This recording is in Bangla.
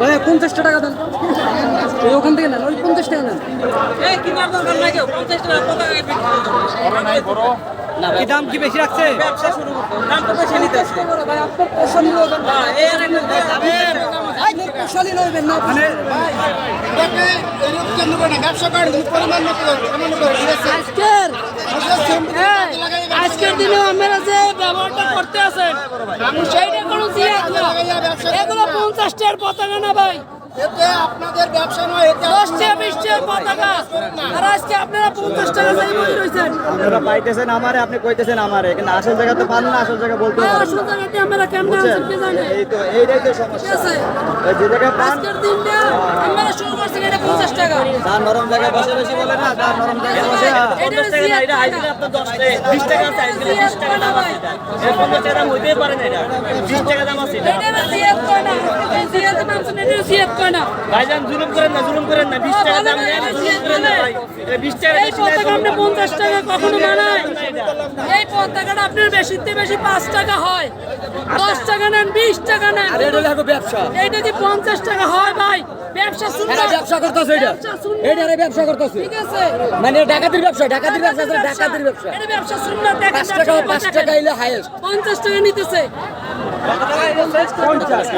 ভাই 50 টাকা দেন, ওখান থেকে নেন, ওই 50 টাকা নেন। কি দাম কি বেশি রাখছে? দাম তো বেশি নিতেছে ভাই, আপনার পছন্দ হবে না, পোষালি নইবেন না মানে আজকের দিনে আমরা যে ব্যবহারটা করতে আছেন সেইটা কোনো জিয়াদ না, এগুলো 50 টাকার পতাকা না ভাই, আপনাদের ব্যবসা নয়, 10 টাকা 20 টাকার পতাকা। আর আজকে আপনারা 50 টাকা চাই বলে রয়েছেন। আপনারা পাইতেছেন আমারে, আপনি কইতেছেন আমারে, কিন্তু আসল জায়গা তো পান না, আসল জায়গা বলতে পারেন আসল জায়গাতে আমরা কেমনে আছেন কে জানে। এইটাই তো ঠিক সমস্যা। আছে, এই যে জায়গায় পান, আজকের দিনটা আমরা শুরু করছি এটা 50 টাকা। যার নরম জায়গায় বসে বেশি বলে না, যার নরম জায়গায় বসে এটা জিয়াদ না, আপনার 10 টাকা 20 টাকা আছে, আজকে 20 টাকা দাম আছে, এর 50 টাকা দাম হইতেই পারে না, এটা 20 টাকা দাম আছে। এটা জিয়াদ কয় না, এই জিয়াদ নাম শুনে এটা জিয়াদ কয় না। ভাইজান জুলুম করেন না, জুলুম করেন না, 20 টাকা দাম নেন, জুলুম করেন না ভাই, এটা 20 টাকা এই পতাকা আপনি 50 টাকা কখনো মানায়? এই পতাকাটা আপনার বেশিতে বেশি 5 টাকা হয়, 10 টাকা নেন, 20 টাকা নেন, আর এটা হলো ব্যবসা। এইটা কি 50 টাকা হয় ভাই? ব্যবসা শুননা, এরা ব্যবসা করতেছে, এটা এটারে ব্যবসা করতেছে, ঠিক আছে, মানে ডাকাতির ব্যবসা, ডাকাতির ব্যবসা, ডাকাতির ব্যবসা। এটা ব্যবসা শুননা, 5 টাকা 5 টাকা ইলে হাইয়েস্ট 50 টাকা নিতেছে, 50 টাকা।